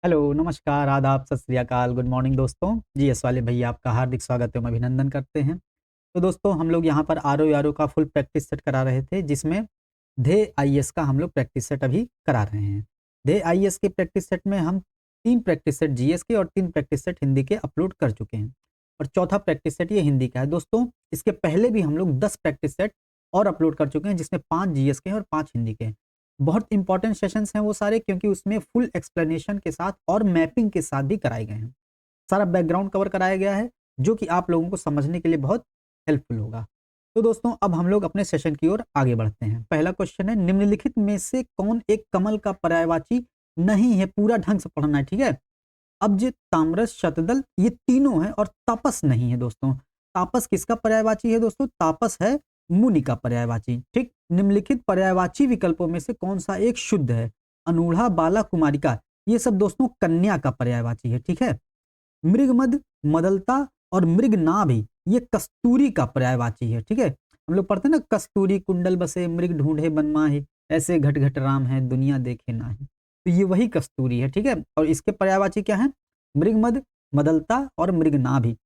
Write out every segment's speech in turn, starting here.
Hello, नमस्कार, आदाब, सत श्री अकाल, गुड मॉर्निंग दोस्तों। जीएस वाले भैया आपका हार्दिक स्वागत एवं अभिनंदन करते हैं। तो दोस्तों हम लोग यहाँ पर आरओ का फुल प्रैक्टिस सेट करा रहे थे जिसमें धे आईएएस का हम लोग प्रैक्टिस सेट अभी करा रहे हैं। धे आईएएस के प्रैक्टिस सेट में हम 3 प्रैक्टिस सेट जीएस के और 3 प्रैक्टिस सेट हिंदी के अपलोड कर चुके हैं और चौथा प्रैक्टिस सेट ये हिंदी का है। दोस्तों इसके पहले भी हम लोग 10 प्रैक्टिस सेट और अपलोड कर चुके हैं जिसमें 5 जीएस के हैं और 5 हिंदी के हैं। बहुत इंपॉर्टेंट सेशंस हैं वो सारे, क्योंकि उसमें फुल एक्सप्लेनेशन के साथ और मैपिंग के साथ भी कराए गए हैं। सारा बैकग्राउंड कवर कराया गया है जो कि आप लोगों को समझने के लिए बहुत हेल्पफुल होगा। तो दोस्तों अब हम लोग अपने सेशन की ओर आगे बढ़ते हैं। पहला क्वेश्चन है, निम्नलिखित में से कौन एक कमल का पर्यायवाची नहीं है? पूरा ढंग से पढ़ना है, ठीक है। अब्ज, ताम्रस, शतदल ये तीनों हैं और तापस नहीं है दोस्तों। तापस किसका पर्यायवाची है दोस्तों? तापस है मुनि का पर्यायवाची। ठीक, निम्नलिखित पर्यायवाची विकल्पों में से कौन सा एक शुद्ध है? अनूढ़ा, बाला, कुमारिका ये सब दोस्तों कन्या का पर्यायवाची है, ठीक है। मृगमद, मदलता और मृगनाभि ये कस्तूरी का पर्यायवाची है, ठीक है। हम लोग पढ़ते हैं ना, कस्तूरी कुंडल बसे मृग ढूंढे बनमाहि, ऐसे घट घट राम है दुनिया देखे नाही। तो ये वही कस्तूरी है, ठीक है। और इसके पर्यायवाची क्या है? मृगमद, मदलता और मृगनाभि।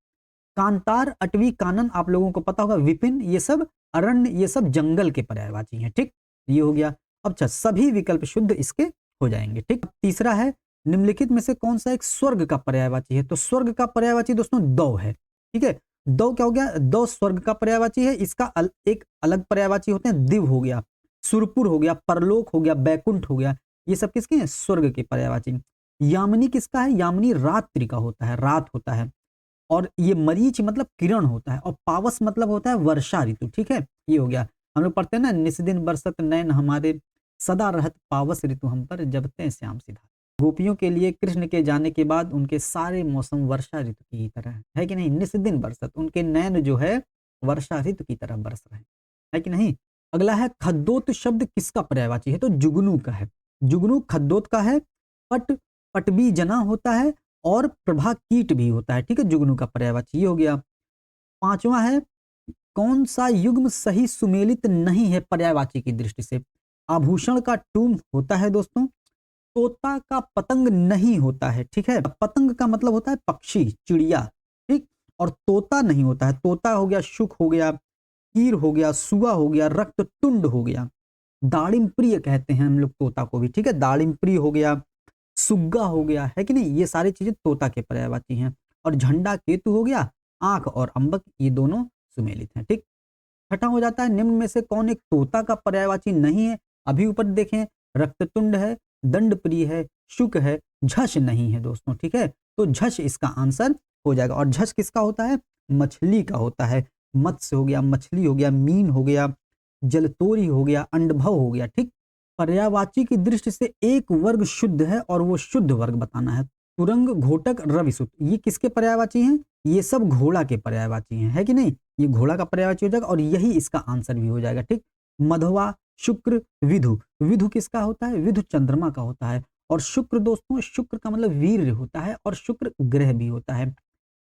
कांतार, अटवी, कानन आप लोगों को पता होगा, विपिन ये सब अरण्य, ये सब जंगल के पर्यायवाची हैं, ठीक। ये हो गया। अब अच्छा, सभी विकल्प शुद्ध इसके हो जाएंगे, ठीक। तीसरा है, निम्नलिखित में से कौन सा एक स्वर्ग का पर्यायवाची है? तो स्वर्ग का पर्यायवाची दोस्तों दौ है, ठीक है। दौ क्या हो गया? दौ स्वर्ग का पर्यायवाची है। इसका एक अलग पर्यायवाची होते हैं, दिव हो गया, सुरपुर हो गया, परलोक हो गया, बैकुंठ हो गया, ये सब किसके हैं? स्वर्ग के पर्यायवाची। यामिनी किसका है? यामिनी रात्रि का होता है, रात होता है। और ये मरीच मतलब किरण होता है और पावस मतलब होता है वर्षा ऋतु, ठीक है। ये हो गया। हम लोग पढ़ते हैं ना, निस दिन बरसत नैन हमारे, सदा रहत पावस ऋतु हम पर, जब ते श्याम सिधार। गोपियों के लिए कृष्ण के जाने के बाद उनके सारे मौसम वर्षा ऋतु की ही तरह है कि नहीं? निस दिन बरसत, उनके नैन जो है वर्षा ऋतु की तरह बरस रहे हैं, है कि नहीं। अगला है, खद्दोत शब्द किसका पर्यायवाची है? तो जुगनू का है। जुगनू खद्दोत का है। पट, पटबी जना होता है और प्रभा कीट भी होता है, ठीक है। जुगनू का पर्यायवाची हो गया। पांचवा है, कौन सा युग्म सही सुमेलित नहीं है पर्यायवाची की दृष्टि से? आभूषण का टूम होता है दोस्तों। तोता का पतंग नहीं होता है, ठीक है। पतंग का मतलब होता है पक्षी, चिड़िया, ठीक। और तोता नहीं होता है। तोता हो गया, शुक हो गया, कीर हो गया, सुआ हो गया, रक्त टुंड हो गया। दाड़िम प्रिय कहते हैं हम लोग तोता को भी, ठीक है। दाड़िम प्रिय हो गया, सुग्गा हो गया, है कि नहीं। ये सारी चीजें तोता के पर्यायवाची हैं। और झंडा केतु हो गया, आंख और अंबक ये दोनों सुमेलित हैं, ठीक। छठा हो जाता है, निम्न में से कौन एक तोता का पर्यायवाची नहीं है? अभी ऊपर देखें, रक्ततुंड है, दंड प्रिय है, शुक है, झष नहीं है दोस्तों, ठीक है। तो झष इसका आंसर हो जाएगा। और झष किसका होता है? मछली का होता है। मत्स्य हो गया, मछली हो गया, मीन हो गया, जलतोरी हो गया, अंडभव हो गया, ठीक। पर्यायवाची की दृष्टि से एक वर्ग शुद्ध है और वो शुद्ध वर्ग बताना है। तुरंग, घोटक, रविसुत ये किसके पर्यायवाची हैं? ये सब घोड़ा के पर्यायवाची हैं, है कि नहीं। ये घोड़ा का पर्यायवाची हो जाएगा और यही इसका आंसर भी हो जाएगा, ठीक। मधवा, शुक्र, विधु। विधु किसका होता है? विधु चंद्रमा का होता है। और शुक्र दोस्तों, शुक्र का मतलब वीर होता है और शुक्र ग्रह भी होता है।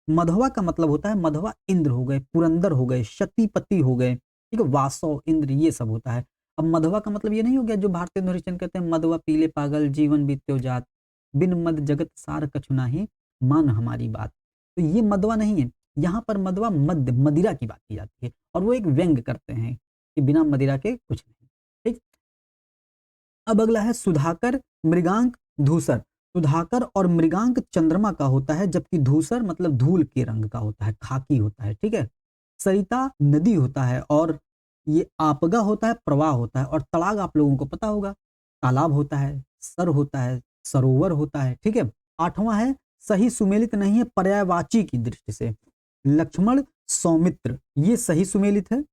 मधवा का मतलब होता है, मधवा इंद्र हो गए, पुरंदर हो गए, शतीपति हो गए, ठीक है, वासव, इंद्र ये सब होता है। अब मधवा का मतलब ये नहीं हो गया जो भारतेंदु हरिश्चंद्र कहते हैं, मधवा पीले पागल जीवन बीत्यो जात, बिन मद जगत सार कछु नाही, मान हमारी बात। तो ये मधवा नहीं है। यहाँ पर मधवा मद्य, मदिरा की बात की जाती है और वो एक व्यंग करते हैं कि बिना मदिरा के कुछ नहीं, ठीक। अब अगला है, सुधाकर, मृगांक, धूसर। सुधाकर और मृगांक चंद्रमा का होता है, जबकि धूसर मतलब धूल के रंग का होता है, खाकी होता है, ठीक है। सरिता नदी होता है और ये आपगा होता है, प्रवाह होता है। और तड़ाग आप लोगों को पता होगा, तालाब होता है, सर होता है, सरोवर होता है, ठीक है। आठवां है, सही सुमेलित नहीं है पर्यायवाची की दृष्टि से। लक्ष्मण, सौमित्र ये सही सुमेलित है।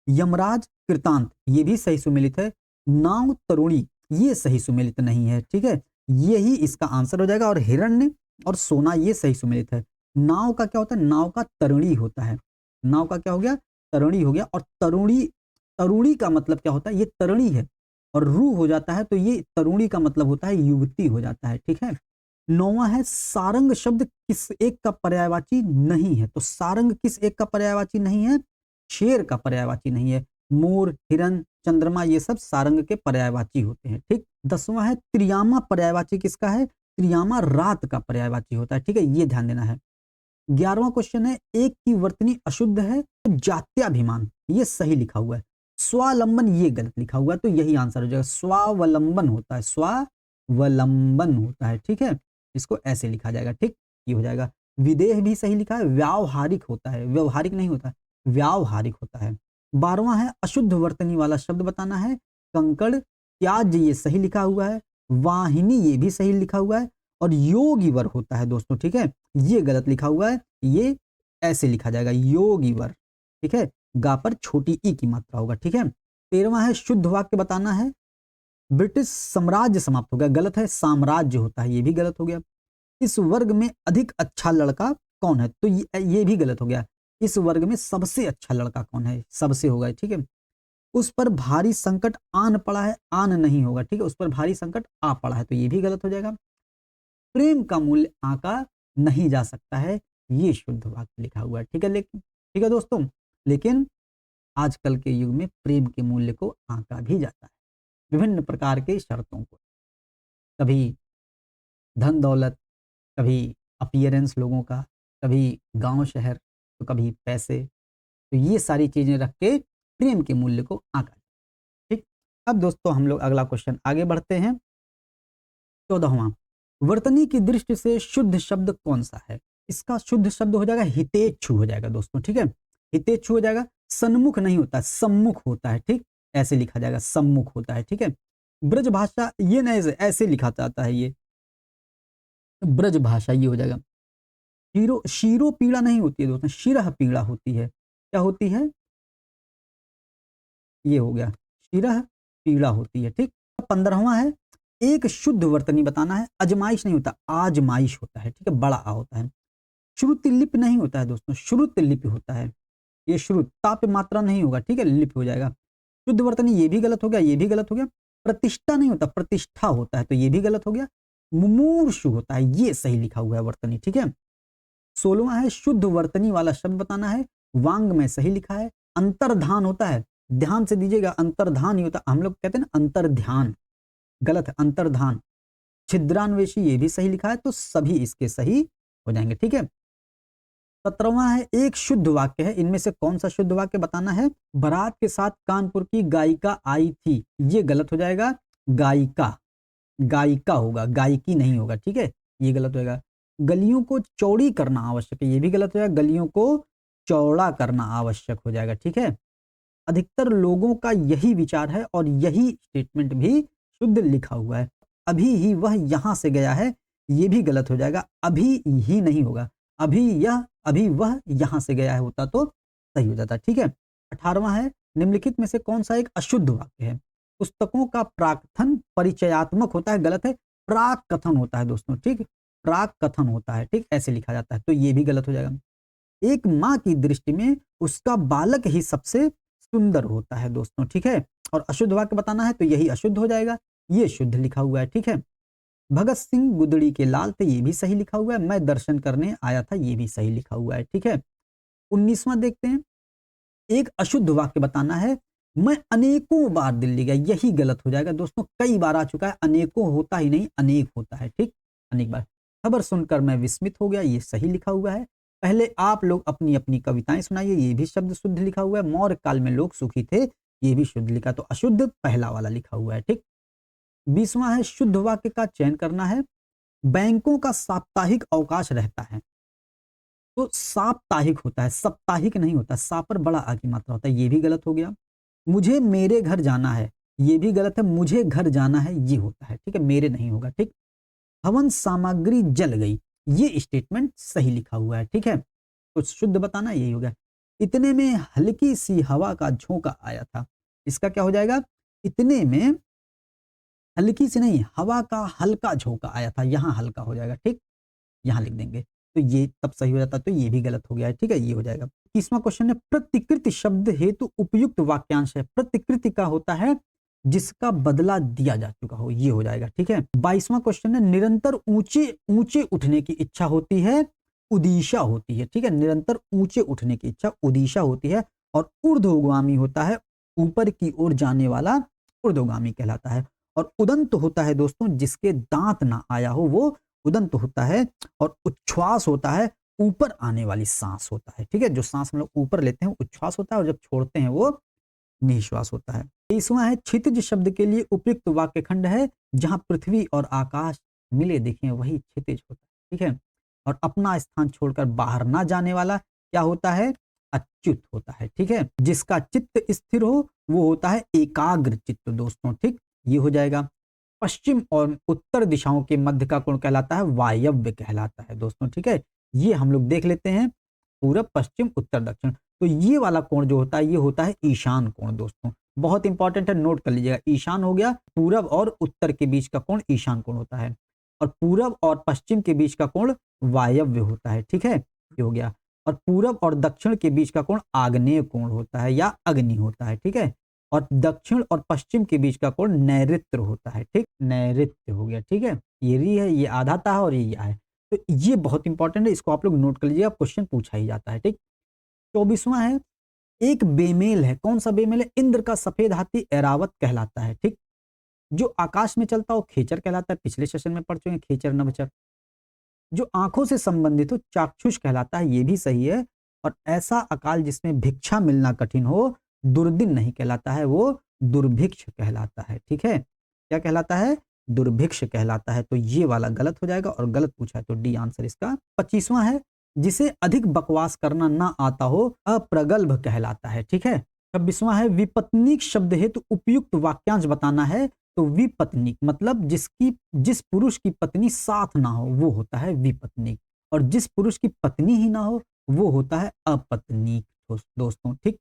यमराज, कृतांत ये भी सही सुमेलित है। नाव, तरुणी ये सही सुमेलित नहीं है, ठीक है। यही इसका आंसर हो जाएगा। और हिरण्य और सोना ये सही सुमेलित है। नाव का क्या होता है? नाव का तरुणी होता है। नाव का क्या हो गया? तरुणी हो गया। और तरुणी, तरुणी का मतलब क्या होता है? ये तरुणी है और रू हो जाता है तो ये तरुणी का मतलब होता है युवती हो जाता है, ठीक है। नौवां है, सारंग शब्द किस एक का पर्यायवाची नहीं है? तो सारंग किस एक का पर्यायवाची नहीं है? शेर का पर्यायवाची नहीं है। मोर, हिरन, चंद्रमा ये सब सारंग के पर्यायवाची होते हैं, ठीक। 10वां है, त्रियामा पर्यायवाची किसका है? त्रियामा रात का पर्यायवाची होता है, ठीक है, ये ध्यान देना है। 11वां क्वेश्चन है, एक की वर्तनी अशुद्ध है तो जात्याभिमान, ये सही लिखा हुआ है। स्वावलंबन ये गलत लिखा हुआ है, तो यही आंसर हो जाएगा। स्वावलंबन होता है, स्वावलंबन होता है, ठीक है, इसको ऐसे लिखा जाएगा, ठीक, ये हो जाएगा। विदेह भी सही लिखा है, व्यावहारिक होता है, व्यवहारिक नहीं होता, व्यावहारिक होता है। 12वां है, अशुद्ध वर्तनी वाला शब्द बताना है। कंकड़, त्याज्य ये सही लिखा हुआ है। वाहिनी ये भी सही लिखा हुआ है। और योगिवर होता है दोस्तों, ठीक है, ये गलत लिखा हुआ है, ये ऐसे लिखा जाएगा योगिवर, ठीक है, गा पर छोटी ई की मात्रा होगा, ठीक है। 13वां है, शुद्ध वाक्य बताना है। ब्रिटिश साम्राज्य समाप्त हो गया, गलत है, साम्राज्य होता है, ये भी गलत हो गया। इस वर्ग में अधिक अच्छा लड़का कौन है, तो ये भी गलत हो गया। इस वर्ग में सबसे अच्छा लड़का कौन है, सबसे होगा, ठीक है। उस पर भारी संकट आन पड़ा है, आन नहीं होगा, ठीक है, उस पर भारी संकट आ पड़ा है, तो ये भी गलत हो जाएगा। प्रेम का मूल्य आंका नहीं जा सकता है, ये शुद्ध वाक्य लिखा हुआ है, ठीक है, लेकिन ठीक है दोस्तों, लेकिन आजकल के युग में प्रेम के मूल्य को आंका भी जाता है विभिन्न प्रकार के शर्तों को, कभी धन दौलत, कभी अपीयरेंस लोगों का, कभी गांव शहर, तो कभी पैसे, तो ये सारी चीजें रख के प्रेम के मूल्य को आंका। ठीक, अब दोस्तों हम लोग अगला क्वेश्चन आगे बढ़ते हैं। 14वां, वर्तनी की दृष्टि से शुद्ध शब्द कौन सा है? इसका शुद्ध शब्द हो जाएगा हितेच्छु हो जाएगा दोस्तों, ठीक है, हितेच्छु हो जाएगा। सन्मुख नहीं होता, सम्मुख होता है, ठीक, ऐसे लिखा जाएगा, सम्मुख होता है, ठीक है। ब्रज भाषा ये नहीं, ऐसे लिखा जाता है, ये ब्रज भाषा ये हो जाएगा। शीरो पीड़ा नहीं होती है दोस्तों, शिरह पीड़ा होती है, क्या होती है, ये हो गया, शिरह पीड़ा होती है, ठीक। 15वां है, एक शुद्ध वर्तनी बताना है। अजमाइश नहीं होता, आजमाइश होता है, ठीक है, बड़ा आ होता है। श्रुति लिपि नहीं होता है दोस्तों, श्रुत लिपि होता है, ये श्रुत ताप मात्रा नहीं होगा, ठीक है, लिपि हो जाएगा। शुद्ध वर्तनी ये भी गलत हो गया, ये भी गलत हो गया। प्रतिष्ठा नहीं होता, प्रतिष्ठा होता है, तो ये भी गलत हो गया। मुमूर्षु होता है, ये सही लिखा हुआ है वर्तनी, ठीक है। 16वां है, शुद्ध वर्तनी वाला शब्द बताना है। वांग में सही लिखा है। अंतर्धान होता है, ध्यान से दीजिएगा, अंतर्धान ही होता, हम लोग कहते हैं ना अंतर्ध्यान, गलत है, अंतर्धान। छिद्रान्वेषी ये भी सही लिखा है, तो सभी इसके सही हो जाएंगे, ठीक है। 17वां है, एक शुद्ध वाक्य है, इनमें से कौन सा शुद्ध वाक्य बताना है। बारात के साथ कानपुर की गायिका आई थी, ये गलत हो जाएगा, गायिका, गायिका होगा, गायिकी नहीं होगा, ठीक है, ये गलत होगा। गलियों को चौड़ी करना आवश्यक है, ये भी गलत हो जाएगा, गलियों को चौड़ा करना आवश्यक हो जाएगा, ठीक है। अधिकतर लोगों का यही विचार है और यही स्टेटमेंट भी शुद्ध लिखा हुआ है। अभी ही वह यहां से गया है, ये भी गलत हो जाएगा, अभी ही नहीं होगा, अभी वह यहां से गया है होता तो सही हो जाता, ठीक है। 18वां है, निम्नलिखित में से कौन सा एक अशुद्ध वाक्य है। पुस्तकों का प्राकथन परिचयात्मक होता है, गलत है, प्राक कथन होता है दोस्तों, ठीक, प्राक कथन होता है, ठीक, ऐसे लिखा जाता है, तो ये भी गलत हो जाएगा। एक माँ की दृष्टि में उसका बालक ही सबसे सुंदर होता है दोस्तों, ठीक है। और अशुद्ध वाक्य बताना है, तो यही अशुद्ध हो जाएगा, ये शुद्ध लिखा हुआ है, ठीक है। भगत सिंह गुदड़ी के लाल थे, ये भी सही लिखा हुआ है। मैं दर्शन करने आया था, ये भी सही लिखा हुआ है, ठीक है। 19वां देखते हैं, एक अशुद्ध वाक्य बताना है। मैं अनेकों बार दिल्ली गया, यही गलत हो जाएगा दोस्तों, कई बार आ चुका है, अनेकों होता ही नहीं, अनेक होता है, ठीक, अनेक बार। खबर सुनकर मैं विस्मित हो गया, ये सही लिखा हुआ है। पहले आप लोग अपनी अपनी कविताएं सुनाइए, ये भी शब्द शुद्ध लिखा हुआ है। मौर्य काल में लोग सुखी थे, ये भी शुद्ध लिखा, तो अशुद्ध पहला वाला लिखा हुआ है, ठीक। 20वां है, शुद्ध वाक्य का चयन करना है। बैंकों का साप्ताहिक अवकाश रहता है, तो साप्ताहिक होता है, साप्ताहिक नहीं होता, सा पर बड़ा आ की मात्रा होता है, ये भी गलत हो गया। मुझे मेरे घर जाना है, ये भी गलत है, मुझे घर जाना है ये होता है, ठीक है, मेरे नहीं होगा, ठीक। हवन सामग्री जल गई, ये स्टेटमेंट सही लिखा हुआ है, ठीक है, तो शुद्ध बताना यही होगा। इतने में हल्की सी हवा का झोंका आया था, इसका क्या हो जाएगा, इतने में हल्की सी नहीं, हवा का हल्का झोंका आया था, यहां हल्का हो जाएगा, ठीक, यहां लिख देंगे, तो ये तब सही हो जाता, तो ये भी गलत हो गया है, ठीक है, ये हो जाएगा। 21वां क्वेश्चन है, प्रतिकृति शब्द हेतु उपयुक्त वाक्यांश है। प्रतिकृति का होता है जिसका बदला दिया जा चुका हो, ये हो जाएगा, ठीक है। 22वां क्वेश्चन है, निरंतर ऊंचे ऊंचे उठने की इच्छा होती है, उदीशा होती है, ठीक है, निरंतर ऊंचे उठने की इच्छा उदीशा होती है। और ऊर्ध्वगामी होता है, ऊपर की ओर जाने वाला ऊर्ध्वगामी कहलाता है। और उदंत होता है दोस्तों, जिसके दांत ना आया हो वो उदंत होता है, और उच्छ्वास होता है ऊपर आने वाली सांस होता है। ठीक है, जो सांस हम लोग ऊपर लेते हैं उच्छ्वास होता है, और जब छोड़ते हैं वो निश्वास होता है। 23वां है क्षितिज शब्द के लिए उपयुक्त वाक्य खंड है, जहां पृथ्वी और आकाश मिले दिखें वही क्षितिज होता है। ठीक है, और अपना स्थान छोड़कर बाहर ना जाने वाला क्या होता है? अच्युत होता है। ठीक है, जिसका चित्त स्थिर हो वो होता है एकाग्र चित्त दोस्तों। ठीक, ये हो जाएगा। पश्चिम और उत्तर दिशाओं के मध्य का कोण कहलाता है वायव्य कहलाता है दोस्तों। ठीक है, ये हम लोग देख लेते हैं, पूरब पश्चिम उत्तर दक्षिण। तो ये वाला कोण जो होता है ये होता है ईशान कोण दोस्तों। बहुत इंपॉर्टेंट है, नोट कर लीजिएगा। ईशान हो गया, पूरब और उत्तर के बीच का कोण ईशान कोण होता है, और पूरब और पश्चिम के बीच का कोण वायव्य होता है। ठीक है, ये हो गया। और पूरब और दक्षिण के बीच का कोण आग्नेय कोण होता है या अग्नि होता है। ठीक है, और दक्षिण और पश्चिम के बीच का कोण नैऋत्य होता है। ठीक, नैऋत्य हो गया। ठीक है, ये री है, ये आधा ता है और ये या है। तो ये बहुत इंपॉर्टेंट है, इसको आप लोग नोट कर लीजिएगा, क्वेश्चन पूछा ही जाता है। ठीक, 24वां है एक बेमेल है। कौन सा बेमेल है? इंद्र का सफेद हाथी ऐरावत कहलाता है। ठीक, जो आकाश में चलता हो खेचर कहलाता है, पिछले सेशन में पढ़ चुके हैं खेचर नभचर। जो आंखों से संबंधित हो चाक्षुष कहलाता है, ये भी सही है। और ऐसा अकाल जिसमें भिक्षा मिलना कठिन हो दुर्दिन नहीं कहलाता है, वो दुर्भिक्ष कहलाता है। ठीक है, क्या कहलाता है? दुर्भिक्ष कहलाता है। तो ये वाला गलत हो जाएगा, और गलत पूछा है तो डी आंसर इसका। 25वां है जिसे अधिक बकवास करना ना आता हो अप्रगल्भ कहलाता है। ठीक है, 26वां है विपत्नीक शब्द हेतु उपयुक्त वाक्यांश बताना है। तो विपत्नीक मतलब जिस पुरुष की पत्नी साथ ना हो वो होता है विपत्नीक, और जिस पुरुष की पत्नी ही ना हो वो होता है अपत्नीक दोस्तों। ठीक,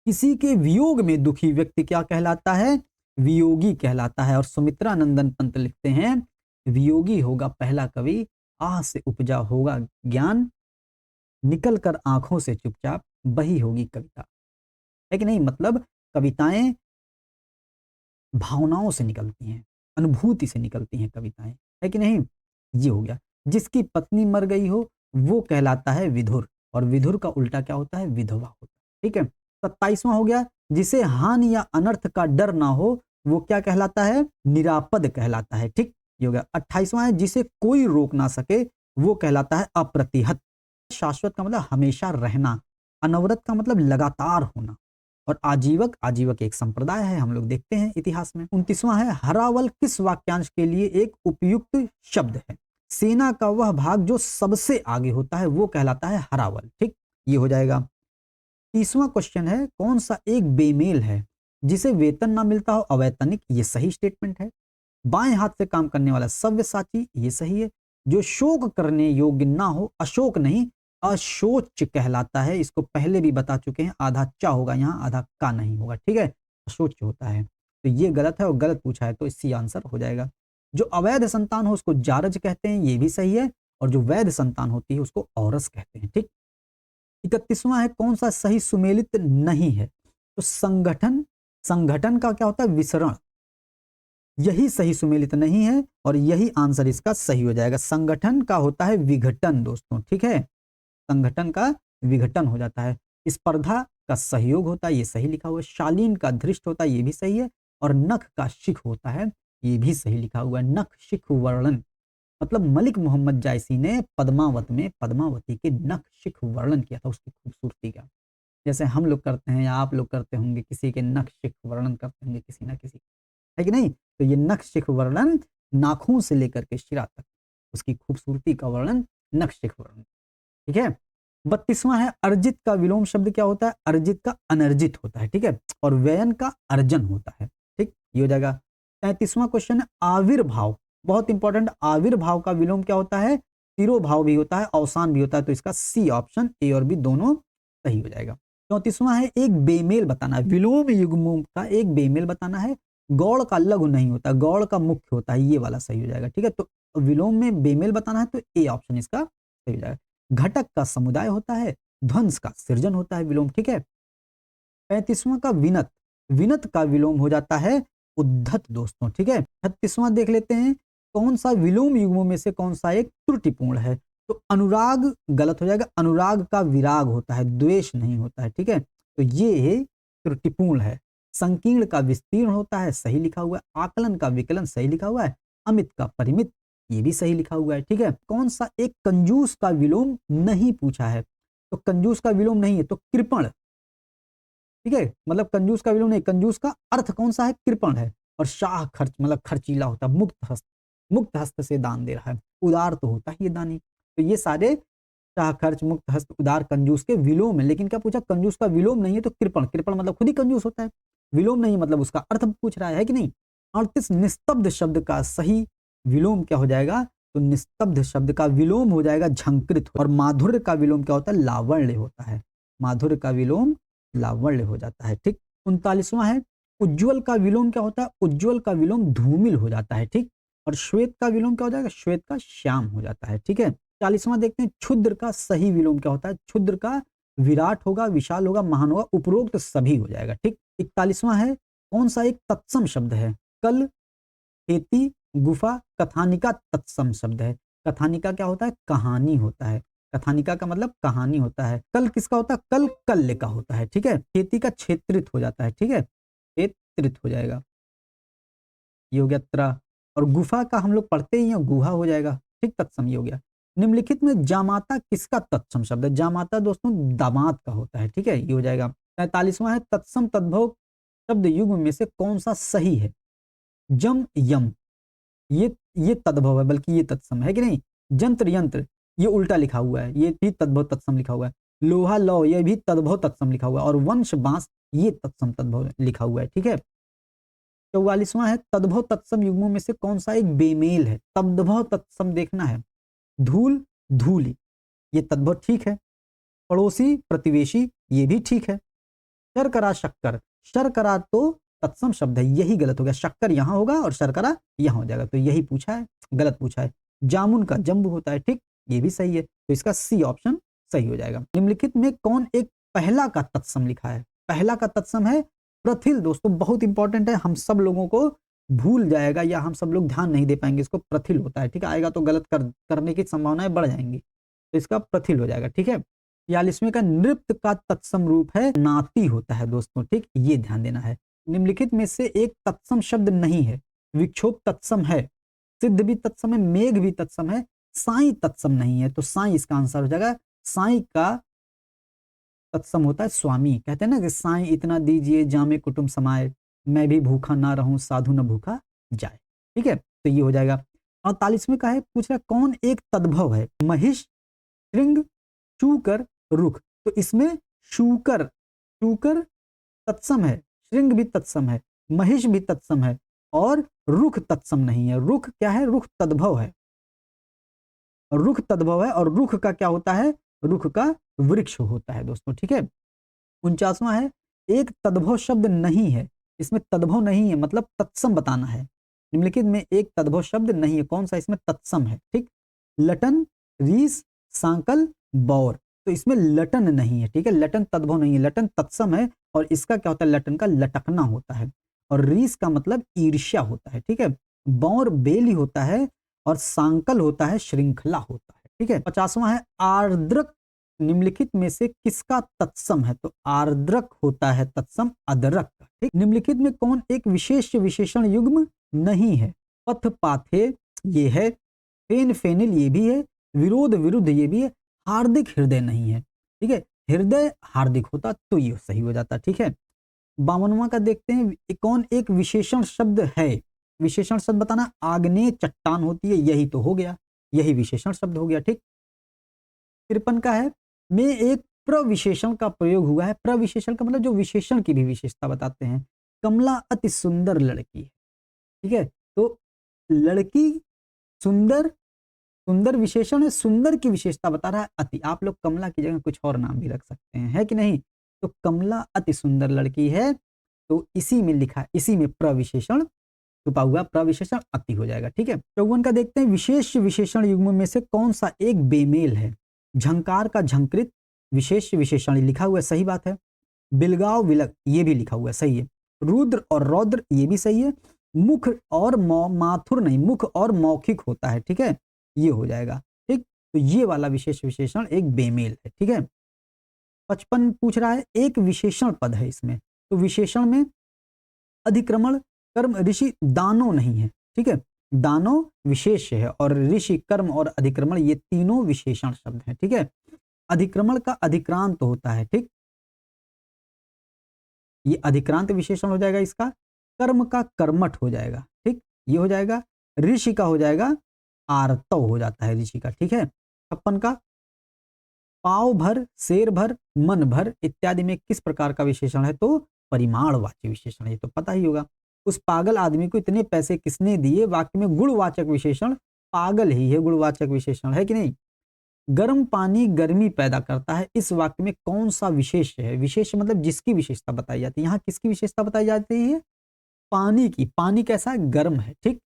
किसी के वियोग में दुखी व्यक्ति क्या कहलाता है? वियोगी कहलाता है। और सुमित्रा नंदन पंत लिखते हैं वियोगी होगा पहला कवि, आह से उपजा होगा ज्ञान, निकल कर आंखों से चुपचाप बही होगी कविता। है कि नहीं? मतलब कविताएं भावनाओं से निकलती हैं, अनुभूति से निकलती हैं कविताएं। है कि नहीं? ये हो गया। जिसकी पत्नी मर गई हो वो कहलाता है विधुर, और विधुर का उल्टा क्या होता है? विधवा होता है। ठीक है, 27वां हो गया जिसे हानि या अनर्थ का डर ना हो वो क्या कहलाता है? निरापद कहलाता है। ठीक, ये हो गया। 28वां है जिसे कोई रोक ना सके वो कहलाता है अप्रतिहत। शाश्वत का मतलब हमेशा रहना, अनवरत का मतलब लगातार होना, और आजीवक, आजीवक एक संप्रदाय है, हम लोग देखते हैं इतिहास में। 29वां है हरावल किस वाक्यांश के लिए एक उपयुक्त शब्द है? सेना का वह भाग जो सबसे आगे होता है वो कहलाता है हरावल। ठीक, ये हो जाएगा। 30वां क्वेश्चन है कौन सा एक बेमेल है जिसे वेतन ना मिलता हो अवैतनिक? ये सही स्टेटमेंट है। बाएं हाथ से काम करने वाला सव्यसाची, ये सही है। जो शोक करने योग्य ना हो, अशोक नहीं अशोच कहलाता है। इसको पहले भी बता चुके हैं, आधा चा होगा यहाँ, आधा का नहीं होगा। ठीक है, अशोच होता है। तो ये गलत है और गलत पूछा है तो इसी आंसर हो जाएगा। जो अवैध संतान हो उसको जारज कहते हैं, ये भी सही है। और जो वैध संतान होती है उसको औरस कहते हैं। ठीक, 31वां है कौन सा सही सुमेलित नहीं है? तो संगठन, संगठन का क्या होता है? विसरण, यही सही सुमेलित नहीं है, और यही आंसर इसका सही हो जाएगा। संगठन का होता है विघटन दोस्तों। ठीक है, संगठन का विघटन हो जाता है। स्पर्धा का सहयोग होता है, ये सही लिखा हुआ है। शालीन का धृष्ट होता है, ये भी सही है। और नख का शिख होता है, ये भी सही लिखा हुआ है। नख शिख वर्णन मतलब मलिक मोहम्मद जायसी ने पद्मावत में पद्मावती के नख शिख वर्णन किया था, उसकी खूबसूरती का। जैसे हम लोग करते हैं या आप लोग करते होंगे, किसी के नख शिख वर्णन करते होंगे किसी ना किसी, है कि नहीं? तो ये नख शिख वर्णन नाखून से लेकर के शिरा तक उसकी खूबसूरती का वर्णन नख शिख वर्णन। ठीक है, 32वां है अर्जित का विलोम शब्द क्या होता है? अर्जित का अनर्जित होता है। ठीक है, और व्ययन का अर्जन होता है। ठीक, ये हो जाएगा। 33वां क्वेश्चन है आविर्भाव, बहुत इंपॉर्टेंट। आविर्भाव का विलोम क्या होता है? तिरोभाव भी होता है, अवसान भी होता है। तो इसका सी ऑप्शन ए और बी दोनों सही हो जाएगा। 34वां है एक बेमेल बताना है, विलोम युग्मों का एक बेमेल बताना है। गौड़ का लघु नहीं होता, गौड़ का मुख्य होता है, ये वाला सही हो जाएगा। ठीक है, तो विलोम में बेमेल बताना है तो ए ऑप्शन इसका सही हो जाएगा। घटक का समुदाय होता है, ध्वंस का सृजन होता है विलोम। ठीक है, 35वां का विनत, विनत का विलोम हो जाता है उद्धत दोस्तों। ठीक है, 36वां देख लेते हैं कौन सा विलोम युग्मों में से कौन सा एक त्रुटिपूर्ण है? तो अनुराग गलत हो जाएगा, अनुराग का विराग होता है, द्वेष नहीं होता है। ठीक है, तो ये त्रुटिपूर्ण है। संकीर्ण का विस्तीर्ण होता है, सही लिखा हुआ है। आकलन का विकलन सही लिखा हुआ है। अमित का परिमित, ये भी सही लिखा हुआ है, ठीक है। कौन सा एक कंजूस का विलोम नहीं पूछा है, तो कंजूस का विलोम नहीं है तो कृपण, ठीक है, मतलब कंजूस का विलोम नहीं, कंजूस का अर्थ कौन सा है, कृपण है। और शाह खर्च मतलब खर्चीला होता है, मुक्त हस्त से दान दे रहा है, उदार तो होता ही है दानी। तो ये सारे शाह खर्च, मुक्त हस्त, उदार, कंजूस के विलोम है। लेकिन क्या पूछा, कंजूस का विलोम नहीं है तो कृपण, कृपण मतलब खुद ही कंजूस होता है, विलोम नहीं मतलब उसका अर्थ पूछ रहा है कि नहीं। 38 निस्तब्ध शब्द का सही विलोम क्या हो जाएगा, तो निस्तब्ध शब्द का विलोम हो जाएगा झंकृत। और माधुर्य का विलोम क्या होता है, लावण्य होता है, माधुर्य का विलोम लावण्य हो जाता है, ठीक। 39वां है उज्ज्वल का विलोम क्या होता है, उज्ज्वल का विलोम धूमिल हो जाता है, ठीक। और श्वेत का विलोम क्या हो जाएगा, श्वेत का श्याम हो जाता है, ठीक है। 40वां देखते हैं क्षुद्र का सही विलोम क्या होता है, क्षुद्र का विराट होगा, विशाल होगा, महान होगा, उपरोक्त सभी हो जाएगा, ठीक। 41वां है कौन सा एक तत्सम शब्द है, कल, खेती, गुफा, कथानिका तत्सम शब्द है। कथानिका क्या होता है, कहानी होता है, कथानिका का मतलब कहानी होता है। कल किसका होता है, कल कल्य का होता है, ठीक है। खेती का क्षेत्रित हो जाता है, ठीक है, क्षेत्रित हो जाएगा, ये हो गया त्रा। और गुफा का हम लोग पढ़ते ही हैं, गुहा हो जाएगा, ठीक, तत्सम ये हो गया। निम्नलिखित में जामाता किसका तत्सम शब्द है, जामाता दोस्तों दामाद का होता है, ठीक है, ये हो जाएगा। 43वां है तत्सम तद्भव शब्द युग्म में से कौन सा सही है, जम यम, ये तद्भव है, बल्कि ये तत्सम है कि नहीं। जंत्र यंत्र ये उल्टा लिखा हुआ है, ये भी तद्भव तत्सम लिखा हुआ है। लोहा लौ ये भी तद्भव तत्सम लिखा हुआ है। और वंश बांस ये तत्सम तद्भव लिखा हुआ है, ठीक है। 44वां है तद्भव तत्सम युग्मों में से कौन सा एक बेमेल है, तद्भव तत्सम देखना है। धूल धूली ये तद्भव ठीक है, पड़ोसी प्रतिवेशी ये भी ठीक है। शर्करा शक्कर, शर्करा तो तत्सम शब्द है, यही गलत हो गया, शक्कर यहां होगा और शर्करा यहां हो जाएगा, तो यही पूछा है, गलत पूछा है। जामुन का जम्बू होता है, ठीक, ये भी सही है, तो इसका सी ऑप्शन सही हो जाएगा। निम्नलिखित में कौन एक पहला का तत्सम लिखा है, पहला का तत्सम है प्रथिल, दोस्तों बहुत इंपॉर्टेंट है, हम सब लोगों को भूल जाएगा या हम सब लोग ध्यान नहीं दे पाएंगे, इसको प्रथिल होता है, ठीक है, आएगा तो गलत करने की संभावनाएं बढ़ जाएंगी, तो इसका प्रथिल हो जाएगा, ठीक है। 46वें का नृत्य का तत्सम रूप है नाती होता है दोस्तों, ठीक, ये ध्यान देना है। निम्नलिखित में से एक तत्सम शब्द नहीं है, विक्षोभ तत्सम है, सिद्ध भी तत्सम है, मेघ भी तत्सम है, साई तत्सम नहीं है, तो साई इसका आंसर हो जाएगा। साई का तत्सम होता है स्वामी, कहते हैं ना कि साई इतना दीजिए जामे कुटुंब समाए, मैं भी भूखा ना रहूं साधु न भूखा जाए, ठीक है, तो ये हो जाएगा। 48वें का है पूछ रहा कौन एक तद्भव है, महिष, श्रृंग, शूकर, रुख, तो इसमें शूकर, शूकर तत्सम है, श्रृंग भी तत्सम है, महिष भी तत्सम है, और रुख तत्सम नहीं है। रुख क्या है, रुख तद्भव है, रुख तद्भव है, और रुख का क्या होता है, रुख का वृक्ष होता है दोस्तों, ठीक है। 49वां है एक तद्भव शब्द नहीं है, इसमें तद्भव नहीं है मतलब तत्सम बताना है। निम्नलिखित में एक तद्भव शब्द नहीं है, कौन सा, इसमें तत्सम है, ठीक। लटन, रीस, सांकल, बौर, तो इसमें लटन नहीं है, ठीक है, लटन तद्भव नहीं है, लटन तत्सम है, और इसका क्या होता है, लटन का लटकना होता है, और रीस का मतलब ईर्ष्या होता है, ठीक है। बौर बेली होता है, और सांकल होता है श्रृंखला होता है, ठीक है। 50वां है आर्द्रक निम्नलिखित में से किसका तत्सम है, तो आर्द्रक होता है तत्सम अदरक का, ठीक। निम्नलिखित में कौन एक विशेष विशेषण युग्म नहीं है, पथ पाथे ये है, फेन फेनिल ये भी है, विरोध विरुद्ध ये भी है, हार्दिक हृदय नहीं है, ठीक है, हृदय हार्दिक होता तो ये सही हो जाता, ठीक है। 52वां का देखते हैं कौन एक विशेषण शब्द है, विशेषण शब्द बताना, आग्नेय चट्टान होती है, यही तो हो गया, यही विशेषण शब्द हो गया, ठीक। 53 का है में एक प्रविशेषण का प्रयोग हुआ है, प्रविशेषण का मतलब जो विशेषण की भी विशेषता बताते हैं। कमला अति सुंदर लड़की है, ठीक है, तो लड़की सुंदर, सुंदर विशेषण है, सुंदर की विशेषता बता रहा है अति, आप लोग कमला की जगह कुछ और नाम भी रख सकते हैं, है कि नहीं। तो कमला अति सुंदर लड़की है, तो इसी में लिखा, इसी में प्रविशेषण छुपा हुआ, प्रविशेषण अति हो जाएगा, ठीक है। 54 का देखते हैं विशेष विशेषण युग्म में से कौन सा एक बेमेल है, झंकार का झंकृत विशेष विशेषण लिखा हुआ है, सही बात है। बिलगाव विलग ये भी लिखा हुआ है, सही है। रुद्र और रौद्र ये भी सही है। मुख और माथुर नहीं, मुख और मौखिक होता है, ठीक है, ये हो जाएगा, ठीक। तो ये वाला विशेष विशेषण एक बेमेल है, ठीक है। 55 पूछ रहा है एक विशेषण पद है इसमें, तो विशेषण में अधिक्रमण कर्म ऋषि दानो नहीं है, ठीक है, दानव विशेष्य है और ऋषि, कर्म और अधिक्रमण ये तीनों विशेषण शब्द हैं। ठीक है, अधिक्रमण का अधिक्रांत होता है। ठीक, ये अधिक्रांत विशेषण हो जाएगा इसका। कर्म का कर्मठ हो जाएगा। ठीक, ये हो जाएगा। ऋषि का हो जाएगा आर्तव हो जाता है ऋषि का। ठीक है, 56 का पाव भर, शेर भर, मन भर इत्यादि में किस प्रकार का विशेषण है? तो परिमाणवाची विशेषण है, ये तो पता ही होगा। उस पागल आदमी को इतने पैसे किसने दिए, वाक्य में गुणवाचक विशेषण पागल ही है, गुणवाचक विशेषण है कि नहीं। गर्म पानी गर्मी पैदा करता है, इस वाक्य में कौन सा विशेष है? विशेष मतलब जिसकी विशेषता बताई जाती है। यहाँ किसकी विशेषता बताई जाती है? पानी की। पानी कैसा है? गर्म है। ठीक,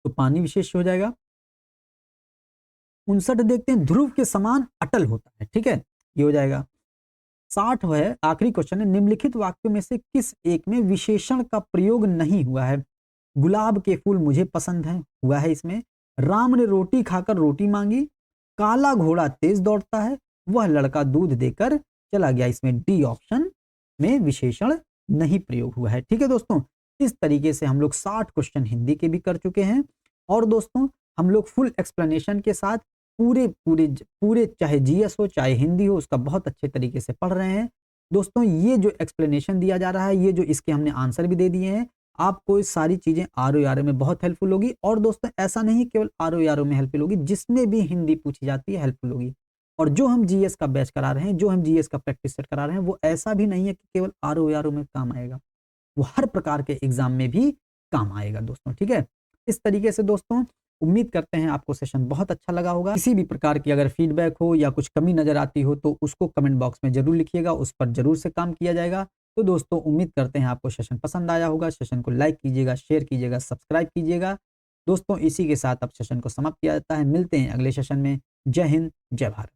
तो पानी विशेष हो जाएगा। 59 देखते हैं, ध्रुव के समान अटल होता है। ठीक है, ये हो जाएगा। 60 है, आखिरी क्वेश्चन है, निम्नलिखित वाक्यों में से किस एक में विशेषण का प्रयोग नहीं हुआ है? गुलाब के फूल मुझे पसंद है, हुआ है इसमें। राम ने रोटी खाकर रोटी मांगी। काला घोड़ा तेज दौड़ता है। वह लड़का दूध देकर चला गया, इसमें डी ऑप्शन में विशेषण नहीं प्रयोग हुआ है। ठीक है दोस्तों, इस तरीके से हम लोग 60 क्वेश्चन हिंदी के भी कर चुके हैं। और दोस्तों हम लोग फुल एक्सप्लेनेशन के साथ पूरे पूरे पूरे चाहे जीएस हो चाहे हिंदी हो उसका बहुत अच्छे तरीके से पढ़ रहे हैं। दोस्तों ये जो एक्सप्लेनेशन दिया जा रहा है, ये जो इसके हमने आंसर भी दे दिए हैं, आपको ये सारी चीजें आरओ में बहुत हेल्पफुल होगी। और दोस्तों ऐसा नहीं केवल आरओ में हेल्पफुल होगी, जिसमें भी हिंदी पूछी जाती है हेल्पफुल होगी। और जो हम जीएस का बैच करा रहे हैं, जो हम जीएस का प्रैक्टिस सेट करा रहे हैं, वो ऐसा भी नहीं है कि केवल आरओ में काम आएगा, वो हर प्रकार के एग्जाम में भी काम आएगा दोस्तों। ठीक है, इस तरीके से दोस्तों उम्मीद करते हैं आपको सेशन बहुत अच्छा लगा होगा। किसी भी प्रकार की अगर फीडबैक हो या कुछ कमी नजर आती हो तो उसको कमेंट बॉक्स में जरूर लिखिएगा, उस पर जरूर से काम किया जाएगा। तो दोस्तों उम्मीद करते हैं आपको सेशन पसंद आया होगा। सेशन को लाइक कीजिएगा, शेयर कीजिएगा, सब्सक्राइब कीजिएगा। दोस्तों इसी के साथ अब सेशन को समाप्त किया जाता है। मिलते हैं अगले सेशन में। जय हिंद, जय भारत।